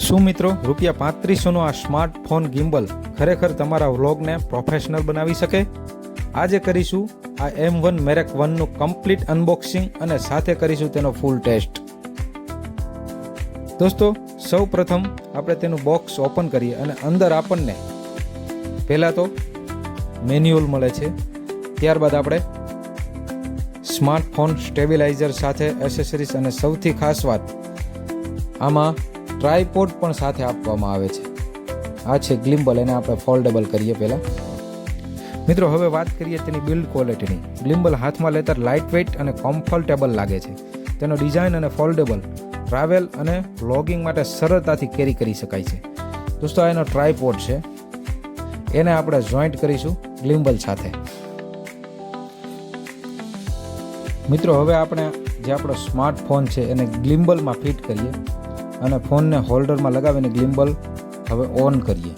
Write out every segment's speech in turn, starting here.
શું મિત્રો ₹3500નો આ સ્માર્ટફોન ગિમ્બલ ખરેખર તમારા વ્લોગને પ્રોફેશનલ બનાવી શકે? આજે કરીશું આ M1 Mark 1નું કમ્પ્લીટ અનબોક્સિંગ અને સાથે કરીશું તેનો ફૂલ ટેસ્ટ. દોસ્તો, સૌ પ્રથમ આપણે તેનું બોક્સ ઓપન કરીએ અને અંદર આપણને પહેલાં તો મેન્યુઅલ મળે છે. ત્યારબાદ આપણે સ્માર્ટફોન સ્ટેબિલાઇઝર સાથે એસેસરીઝ અને સૌથી ખાસ વાત, આમાં ટ્રાયપોડ પણ સાથે આપવામાં આવે છે. આ છે ગ્લિમ્બલ, એને આપણે ફોલ્ડેબલ કરીએ પહેલાં. મિત્રો, હવે વાત કરીએ તેની બિલ્ડ ક્વોલિટીની. ગ્લિમ્બલ હાથમાં લેતા લાઇટ વેઇટ અને કમ્ફર્ટેબલ લાગે છે. તેનો ડિઝાઇન અને ફોલ્ડેબલ, ટ્રાવેલ અને વ્લોગિંગ માટે સરળતાથી કેરી કરી શકાય છે. દોસ્તો, આ એનો ટ્રાયપોડ છે, એને આપણે જોઈન્ટ કરીશું ગ્લિમ્બલ સાથે. મિત્રો, હવે આપણે જે આપણો સ્માર્ટફોન છે એને ગ્લિમ્બલમાં ફિટ કરીએ અને ફોનને હોલ્ડરમાં લગાવીને ગ્લિમ્બલ હવે ઓન કરીએ.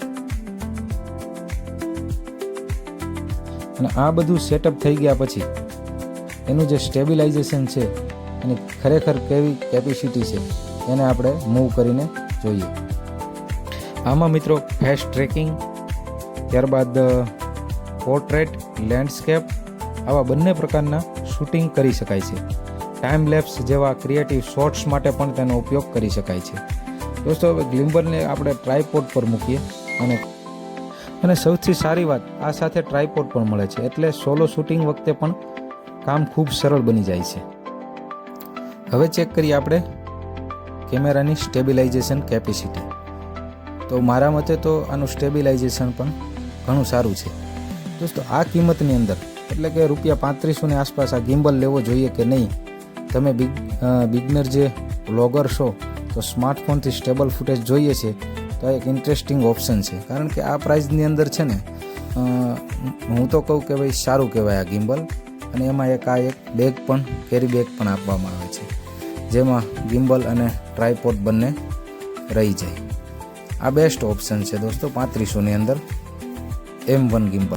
અને આ બધું સેટઅપ થઈ ગયા પછી એનું જે સ્ટેબિલાઇઝેશન છે, એની ખરેખર કેવી કેપેસિટી છે, એને આપણે મૂવ કરીને જોઈએ. આમાં મિત્રો ફેસ ટ્રેકિંગ, ત્યારબાદ પોર્ટ્રેટ, લેન્ડસ્કેપ, આવા બંને પ્રકારના શૂટિંગ કરી શકાય છે. ટાઈમ લેપ્સ જેવા ક્રિએટિવ શોર્ટ્સ માટે પણ તેનો ઉપયોગ કરી શકાય છે. દોસ્તો, હવે ગ્લિમ્બલને આપણે ટ્રાયપોડ પર મૂકીએ અને સૌથી સારી વાત, આ સાથે ટ્રાયપોડ પણ મળે છે, એટલે સોલો શૂટિંગ વખતે પણ કામ ખૂબ સરળ બની જાય છે. હવે ચેક કરીએ આપણે કેમેરાની સ્ટેબિલાઇઝેશન કેપેસિટી. તો મારા મતે તો આનું સ્ટેબિલાઇઝેશન પણ ઘણું સારું છે. દોસ્તો, આ કિંમતની અંદર એટલે કે ₹3500ની આસપાસ આ ગિમ્બલ લેવો જોઈએ કે નહીં? તમે બિગનર જે વ્લોગર છો તો સ્માર્ટફોનથી સ્ટેબલ ફૂટેજ જોઈએ છે તો આ એક ઇન્ટરેસ્ટિંગ ઓપ્શન છે. કારણ કે આ પ્રાઇઝની અંદર છે ને, હું તો કહું કે ભાઈ સારું કહેવાય આ ગિમ્બલ. અને એમાં એક બેગ પણ, કેરી બેગ પણ આપવામાં આવે છે, જેમાં ગિમ્બલ અને ટ્રાયપોડ બંને રહી જાય. આ બેસ્ટ ઓપ્શન છે દોસ્તો 3500ની અંદર M1 ગિમ્બલ.